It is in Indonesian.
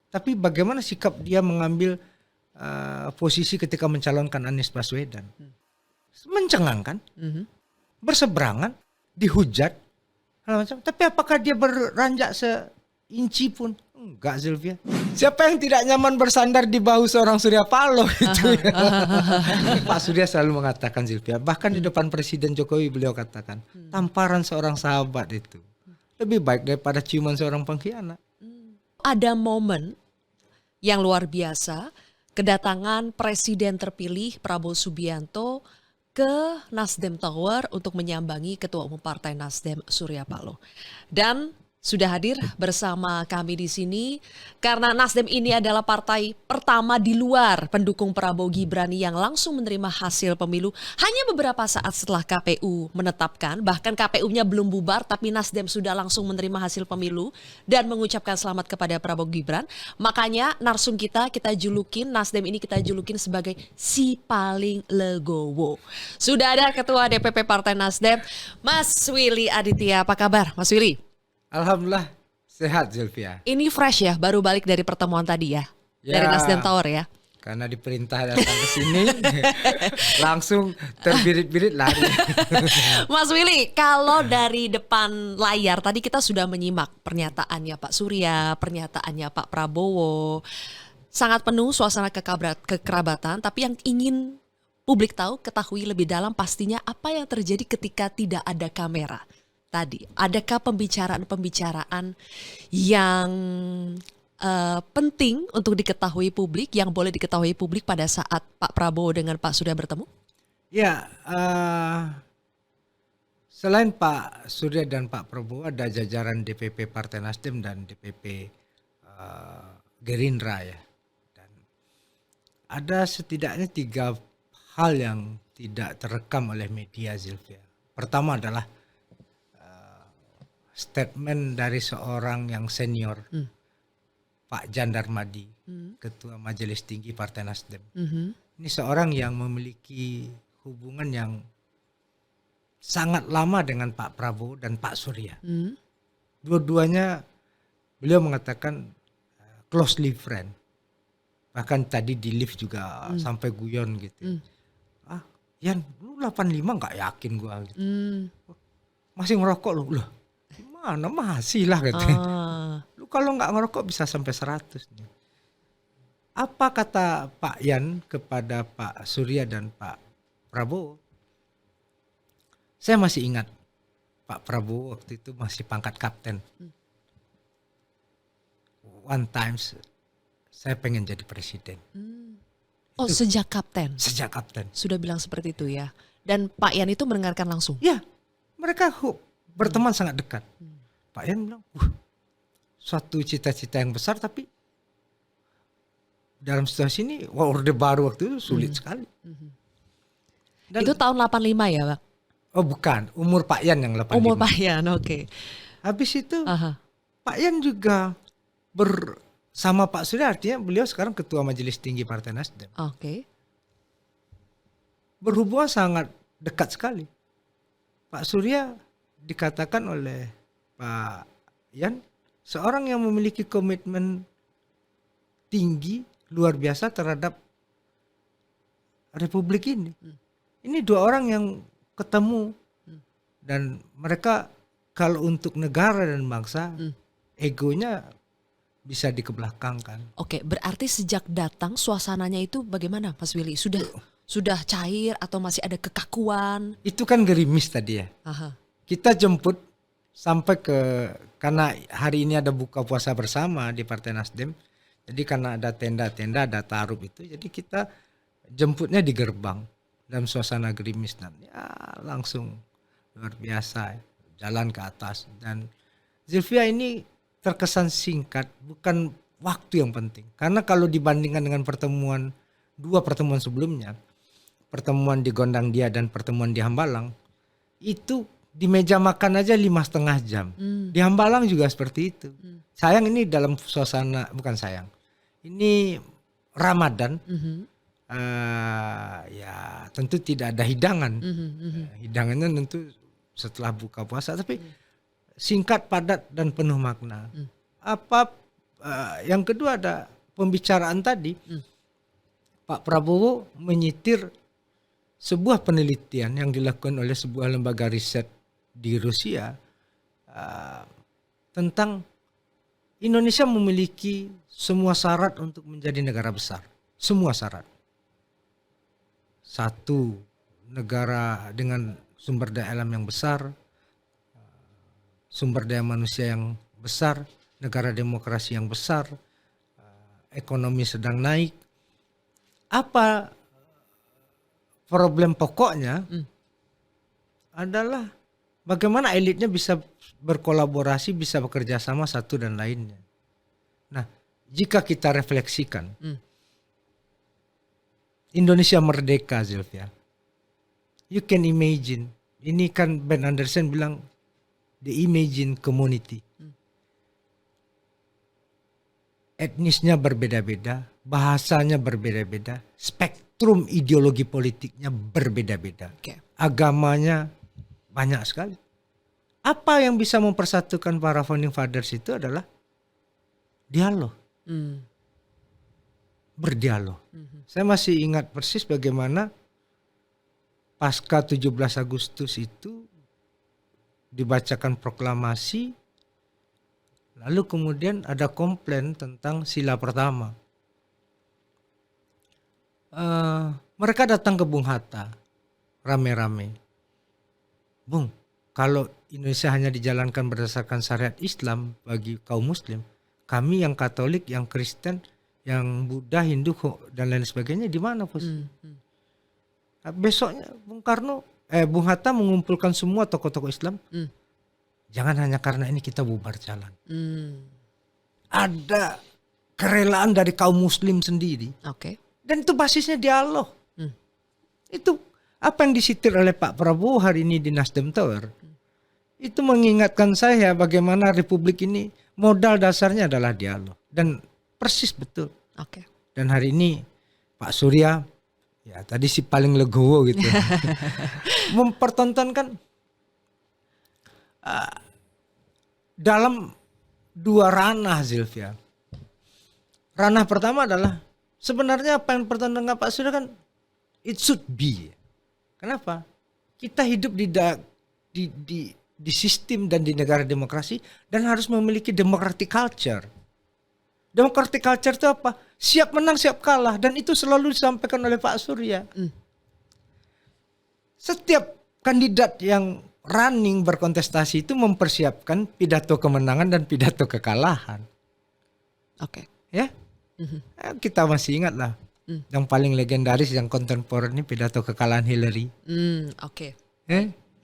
Tapi bagaimana sikap dia mengambil posisi ketika mencalonkan Anies Baswedan? Mencengangkan, berseberangan, dihujat, hal macam. Tapi apakah dia beranjak seinci pun? Enggak, Zilvia. Siapa yang tidak nyaman bersandar di bahu seorang Surya Paloh itu? Pak Surya selalu mengatakan, Zilvia, bahkan di depan Presiden Jokowi beliau katakan, tamparan seorang sahabat itu lebih baik daripada ciuman seorang pengkhianat. Ada momen yang luar biasa, kedatangan Presiden terpilih Prabowo Subianto ke Nasdem Tower untuk menyambangi Ketua Umum Partai Nasdem Surya Paloh. Dan sudah hadir bersama kami di sini karena Nasdem ini adalah partai pertama di luar pendukung Prabowo Gibran yang langsung menerima hasil pemilu hanya beberapa saat setelah KPU menetapkan, bahkan KPU-nya belum bubar tapi Nasdem sudah langsung menerima hasil pemilu dan mengucapkan selamat kepada Prabowo Gibran. Makanya narsum kita julukin, Nasdem ini kita julukin sebagai si paling legowo. Sudah ada Ketua DPP Partai Nasdem, Mas Willy Aditya. Apa kabar, Mas Willy? Alhamdulillah sehat, Zilvia. Ini fresh ya, baru balik dari pertemuan tadi ya, dari Nasdem Tower ya. Karena diperintah datang ke sini, langsung terbirit-birit lari. Mas Willy, kalau dari depan layar tadi kita sudah menyimak pernyataannya Pak Surya, pernyataannya Pak Prabowo, sangat penuh suasana kekerabatan. Tapi yang ingin publik ketahui lebih dalam pastinya apa yang terjadi ketika tidak ada kamera. Tadi, adakah pembicaraan yang penting untuk diketahui publik, yang boleh diketahui publik pada saat Pak Prabowo dengan Pak Surya bertemu? Ya, selain Pak Surya dan Pak Prabowo, ada jajaran DPP Partai Nasdem dan DPP Gerindra ya. Dan ada setidaknya 3 hal yang tidak terekam oleh media, Zilvia. Pertama adalah statement dari seorang yang senior, Pak Jan Darmadi, Ketua Majelis Tinggi Partai Nasdem. Ini seorang yang memiliki hubungan yang sangat lama dengan Pak Prabowo dan Pak Surya. Dua-duanya beliau mengatakan closely friend. Bahkan tadi di lift juga sampai guyon gitu. Yan, lu 85 gak yakin gua gitu. Masih ngerokok lu? Loh, gimana masih lah katanya. Lu kalau gak ngerokok bisa sampai 100. Apa kata Pak Yan kepada Pak Surya dan Pak Prabowo? Saya masih ingat Pak Prabowo waktu itu masih pangkat kapten. One time saya pengen jadi presiden. Oh, sejak kapten? Sejak kapten. Sudah bilang seperti itu ya. Dan Pak Yan itu mendengarkan langsung? Ya, mereka berteman sangat dekat. Pak Yan bilang, suatu cita-cita yang besar tapi dalam situasi ini, Orde Baru waktu itu sulit sekali. Dan, itu tahun 85 ya, Pak? Oh bukan, umur Pak Yan yang 85. Umur Pak Yan, oke. Habis itu Pak Yan juga sama Pak Surya, artinya beliau sekarang Ketua Majelis Tinggi Partai Nasdem. Oke. Berhubungan sangat dekat sekali. Pak Surya dikatakan oleh Pak Yan seorang yang memiliki komitmen tinggi luar biasa terhadap Republik ini. Ini 2 orang yang ketemu dan mereka kalau untuk negara dan bangsa egonya bisa dikebelakangkan. Oke, berarti sejak datang suasananya itu bagaimana, Mas Willy? Sudah cair atau masih ada kekakuan? Itu kan gerimis tadi ya. Kita jemput sampai karena hari ini ada buka puasa bersama di Partai Nasdem. Jadi karena ada tenda-tenda, ada taruh itu, jadi kita jemputnya di gerbang dalam suasana gerimis dan ya langsung luar biasa jalan ke atas. Dan Zilvia ini terkesan singkat, bukan waktu yang penting. Karena kalau dibandingkan dengan 2 pertemuan sebelumnya, pertemuan di Gondang Dia dan pertemuan di Hambalang, itu di meja makan aja 5,5 jam. Di Hambalang juga seperti itu. Sayang ini dalam suasana, bukan sayang, ini Ramadan, ya tentu tidak ada hidangan. Hidangannya tentu setelah buka puasa, tapi singkat, padat, dan penuh makna. Apa yang kedua ada pembicaraan tadi. Pak Prabowo menyitir sebuah penelitian yang dilakukan oleh sebuah lembaga riset di Rusia tentang Indonesia memiliki semua syarat untuk menjadi negara besar. Semua syarat. Satu, negara dengan sumber daya alam yang besar, sumber daya manusia yang besar, negara demokrasi yang besar, ekonomi sedang naik. Apa problem pokoknya adalah bagaimana elitnya bisa berkolaborasi, bisa bekerja sama satu dan lainnya. Nah, jika kita refleksikan, Indonesia merdeka, Zilvia. You can imagine. Ini kan Ben Anderson bilang the imagine community. Etnisnya berbeda-beda, bahasanya berbeda-beda, spektrum ideologi politiknya berbeda-beda. Agamanya banyak sekali. Apa yang bisa mempersatukan para founding fathers itu adalah dialog. Berdialog. Saya masih ingat persis bagaimana pasca 17 Agustus itu dibacakan proklamasi, lalu kemudian ada komplain tentang sila pertama. Mereka datang ke Bung Hatta rame-rame. Bung, kalau Indonesia hanya dijalankan berdasarkan syariat Islam bagi kaum muslim, kami yang Katolik, yang Kristen, yang Buddha, Hindu dan lain sebagainya di mana, Bos? Besoknya Bung Hatta mengumpulkan semua tokoh-tokoh Islam. Jangan hanya karena ini kita bubar jalan. Ada kerelaan dari kaum muslim sendiri. Dan itu basisnya dialog. Itu apa yang disitir oleh Pak Prabowo hari ini di Nasdem Tower. Itu mengingatkan saya bagaimana Republik ini modal dasarnya adalah dialog. Dan persis betul. Dan hari ini Pak Surya, ya tadi si paling legowo gitu, mempertontonkan dalam dua ranah, Zilvia. Ranah pertama adalah sebenarnya apa yang pertontonkan Pak Surya kan it should be. Kenapa? Kita hidup di sistem dan di negara demokrasi dan harus memiliki democratic culture. Democratic culture itu apa? Siap menang, siap kalah. Dan itu selalu disampaikan oleh Pak Surya. Setiap kandidat yang running berkontestasi itu mempersiapkan pidato kemenangan dan pidato kekalahan. Ya, kita masih ingat lah. Yang paling legendaris, yang kontemporer ini pidato kekalahan Hillary.